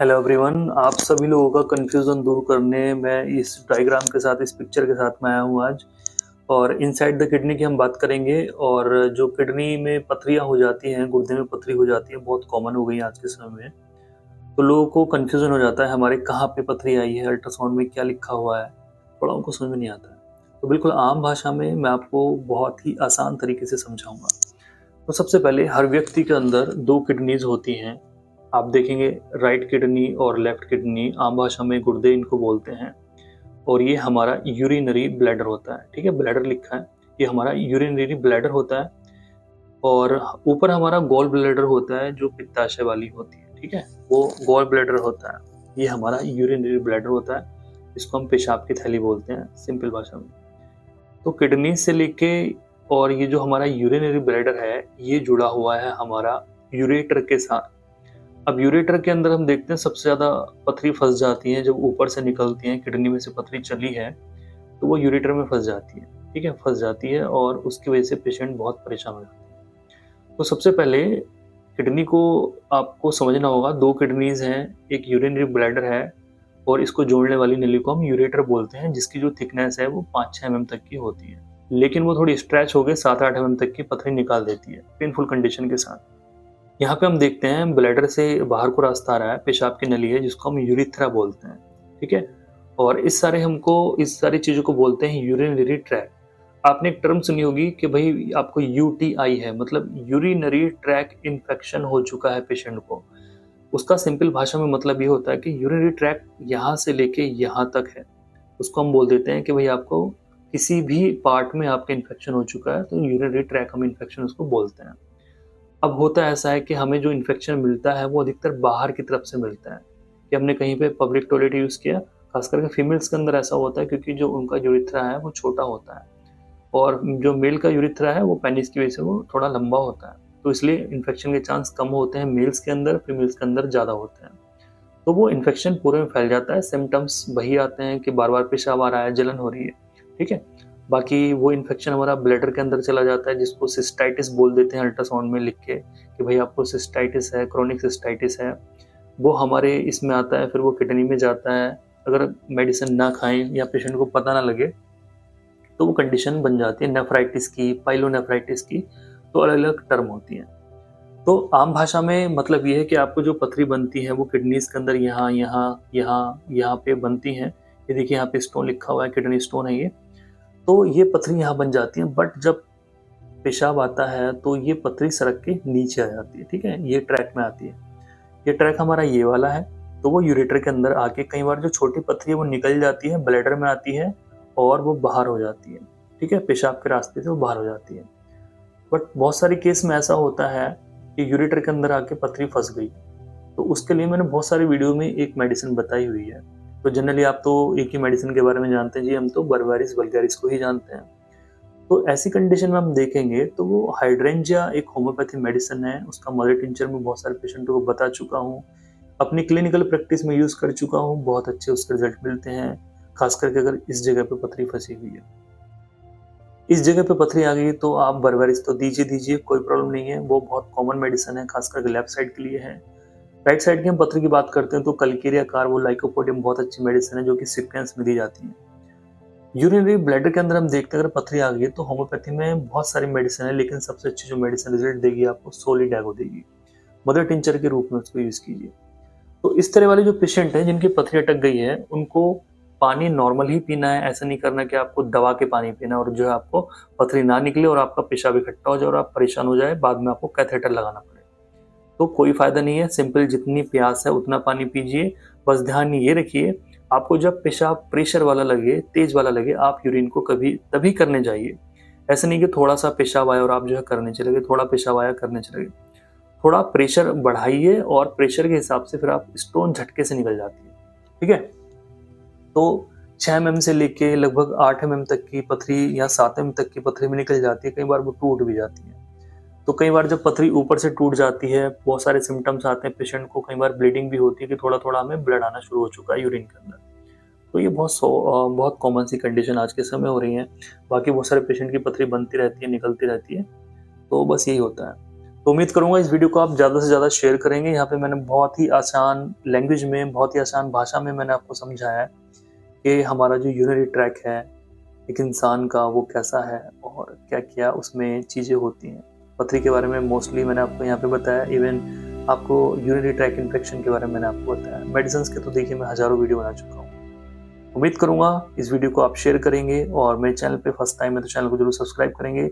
Hello everyone, आप सभी लोगों का कन्फ्यूज़न दूर करने मैं इस डायग्राम के साथ, इस पिक्चर के साथ मैं आया हूँ आज। और इनसाइड द किडनी की हम बात करेंगे। और जो किडनी में पथरियाँ हो जाती हैं, गुर्दे में पथरी हो जाती है, बहुत कॉमन हो गई है आज के समय में। तो लोगों को कन्फ्यूज़न हो जाता है हमारे कहाँ पे पथरी आई है, अल्ट्रासाउंड में क्या लिखा हुआ है, थोड़ा उनको समझ में नहीं आता है। तो बिल्कुल आम भाषा में मैं आपको बहुत ही आसान तरीके से समझाऊँगा। तो सबसे पहले हर व्यक्ति के अंदर 2 किडनीज़ होती हैं। आप देखेंगे राइट किडनी और लेफ्ट किडनी, आम भाषा में गुर्दे इनको बोलते हैं। और ये हमारा यूरिनरी ब्लैडर होता है, ठीक है? ब्लैडर लिखा है, ये हमारा यूरिनरी ब्लैडर होता है। और ऊपर हमारा गॉल ब्लैडर होता है जो पित्ताशय वाली होती है, ठीक है? वो गॉल ब्लैडर होता है। ये हमारा यूरिनरी ब्लैडर होता है, इसको हम पेशाब की थैली बोलते हैं सिंपल भाषा में। तो किडनी से लेके और ये जो हमारा यूरिनरी ब्लैडर है, ये जुड़ा हुआ है हमारा यूरेटर के साथ। अब यूरेटर के अंदर हम देखते हैं सबसे ज़्यादा पथरी फँस जाती है जब ऊपर से निकलती है, किडनी में से पथरी चली है, तो वो यूरेटर में फँस जाती है, ठीक है? फँस जाती है और उसकी वजह से पेशेंट बहुत परेशान हो जाता है। तो सबसे पहले किडनी को आपको समझना होगा, 2 किडनीज़ हैं, एक यूरिनरी ब्लैडर है और इसको जोड़ने वाली नली को हम यूरेटर बोलते हैं, जिसकी जो थिकनेस है वो 5-6 एमएम तक की होती है। लेकिन वो थोड़ी स्ट्रेच होके 7-8 एमएम तक की पथरी निकाल देती है, पेनफुल कंडीशन के साथ। यहाँ पे हम देखते हैं ब्लैडर से बाहर को रास्ता आ रहा है, पेशाब की नली है जिसको हम यूरेथ्रा बोलते हैं, ठीक है? और इस सारी चीज़ों को बोलते हैं यूरिनरी ट्रैक। आपने एक टर्म सुनी होगी कि भई आपको यूटीआई है, मतलब यूरिनरी ट्रैक इन्फेक्शन हो चुका है पेशेंट को। उसका सिंपल भाषा में मतलब ये होता है कि यूरिनरी ट्रैक यहाँ से लेके यहाँ तक है। उसको हम बोल देते हैं कि भई आपको किसी भी पार्ट में आपका इन्फेक्शन हो चुका है, तो यूरिनरी ट्रैक हम इन्फेक्शन उसको बोलते हैं। अब होता ऐसा है कि हमें जो इन्फेक्शन मिलता है वो अधिकतर बाहर की तरफ से मिलता है, कि हमने कहीं पे पब्लिक टॉयलेट यूज़ किया, खास करके फीमेल्स के अंदर ऐसा होता है क्योंकि जो उनका यूरेथ्रा है वो छोटा होता है और जो मेल का यूरेथ्रा है वो पेनिस की वजह से वो थोड़ा लंबा होता है। तो इसलिए इन्फेक्शन के चांस कम होते हैं मेल्स के अंदर, फीमेल्स के अंदर ज़्यादा होते हैं। तो वो इन्फेक्शन पूरे में फैल जाता है, सिम्पटम्स वही आते हैं कि बार-बार पेशाब आ रहा है, जलन हो रही है, ठीक है? बाकी वो इन्फेक्शन हमारा ब्लैडर के अंदर चला जाता है जिसको सिस्टाइटिस बोल देते हैं अल्ट्रासाउंड में लिख के कि भई आपको सिस्टाइटिस है, क्रोनिक सिस्टाइटिस है। वो हमारे इसमें आता है, फिर वो किडनी में जाता है। अगर मेडिसिन ना खाएँ या पेशेंट को पता ना लगे, तो वो कंडीशन बन जाती है नेफ्राइटिस की, पाइलोनेफ्राइटिस की, तो अलग-अलग टर्म होती हैं। तो आम भाषा में मतलब ये है कि आपको जो पथरी बनती है वो किडनीज़ के अंदर यहाँ, यहाँ, यहाँ, यहाँ पे बनती हैं। ये देखिए यहाँ पे स्टोन लिखा हुआ है, किडनी स्टोन है ये। तो ये पथरी यहाँ बन जाती है, बट जब पेशाब आता है तो ये पथरी सड़क के नीचे आ जाती है, ठीक है? ये ट्रैक में आती है। ये ट्रैक हमारा ये वाला है, तो वो यूरेटर के अंदर आके कई बार जो छोटी पथरी है वो निकल जाती है, ब्लैडर में आती है और वो बाहर हो जाती है, ठीक है? पेशाब के रास्ते से वो बाहर हो जाती है। बट बहुत सारे केस में ऐसा होता है कि यूरेटर के अंदर आके पथरी फँस गई। तो उसके लिए मैंने बहुत सारी वीडियो में एक मेडिसिन बताई हुई है। तो जनरली आप तो एक ही मेडिसिन के बारे में जानते हैं जी, हम तो बर्बेरिस वल्गैरिस को ही जानते हैं। तो ऐसी कंडीशन में हम देखेंगे तो वो हाइड्रेंजिया एक होम्योपैथी मेडिसिन है, उसका मदर टिंचर में बहुत सारे पेशेंटों को बता चुका हूँ। अपनी क्लिनिकल प्रैक्टिस में यूज़ कर चुका हूँ, बहुत अच्छे उसके रिज़ल्ट मिलते हैं, ख़ास करके अगर इस जगह पे पथरी फँसी हुई है। इस जगह पे पथरी आ गई तो आप बर्बेरिस तो दीजिए, कोई प्रॉब्लम नहीं है, वो बहुत कॉमन मेडिसिन है, ख़ास करके लेफ्ट साइड के लिए है। राइट साइड की हम पथरी की बात करते हैं तो कल्केरिया कार्बो लाइकोपोडियम बहुत अच्छी मेडिसिन है जो कि सीक्वेंस में दी जाती है। यूरिनरी ब्लैडर के अंदर हम देखते हैं अगर पथरी आ गई है तो होम्योपैथी में बहुत सारी मेडिसिन है, लेकिन सबसे अच्छी जो मेडिसिन रिजल्ट देगी आपको सोलिडैगो देगी। मदर टिंचर के रूप में उसको यूज़ कीजिए। तो इस तरह वाले जो पेशेंट हैं जिनकी पथरी अटक गई है, उनको पानी नॉर्मल ही पीना है, ऐसा नहीं करना कि आपको दबा के पानी पीना है और जो है आपको पथरी ना निकले और आपका पेशाब इकट्ठा हो जाए और आप परेशान हो जाए, बाद में आपको कैथेटर लगाना पड़े। तो कोई फ़ायदा नहीं है, सिंपल जितनी प्यास है उतना पानी पीजिए। बस ध्यान ये रखिए, आपको जब पेशाब प्रेशर वाला लगे, तेज़ वाला लगे, आप यूरिन को कभी तभी करने जाइए। ऐसा नहीं कि थोड़ा-सा पेशाब आया और आप जो है करने चले गए, थोड़ा पेशाब आया करने चले गए। थोड़ा प्रेशर बढ़ाइए और प्रेशर के हिसाब से फिर आप स्टोन झटके से निकल जाती है, ठीक है? तो 6 एमएम से लेके लगभग 8 एमएम तक की पथरी या 7 एमएम तक की पथरी भी निकल जाती है, कई बार वो टूट भी जाती है। तो कई बार जब पथरी ऊपर से टूट जाती है, बहुत सारे सिम्पटम्स आते हैं पेशेंट को, कई बार ब्लीडिंग भी होती है कि थोड़ा-थोड़ा हमें ब्लड आना शुरू हो चुका है यूरिन के अंदर। तो ये बहुत कॉमन सी कंडीशन आज के समय हो रही है। बाकी बहुत सारे पेशेंट की पथरी बनती रहती है, निकलती रहती है, तो बस यही होता है। तो उम्मीद करूँगा इस वीडियो को आप ज़्यादा से ज़्यादा शेयर करेंगे। यहाँ पे मैंने बहुत ही आसान लैंग्वेज में, बहुत ही आसान भाषा में मैंने आपको समझाया है कि हमारा जो यूरिनरी ट्रैक है, एक इंसान का वो कैसा है और क्या-क्या उसमें चीज़ें होती हैं। पथरी के बारे में मोस्टली मैंने आपको यहाँ पे बताया, इवन आपको यूरिनरी ट्रैक इन्फेक्शन के बारे में मैंने आपको बताया। मेडिसिन्स के तो देखिए मैं हज़ारों वीडियो बना चुका हूँ। उम्मीद करूँगा इस वीडियो को आप शेयर करेंगे और मेरे चैनल पे फर्स्ट टाइम है तो चैनल को ज़रूर सब्सक्राइब करेंगे।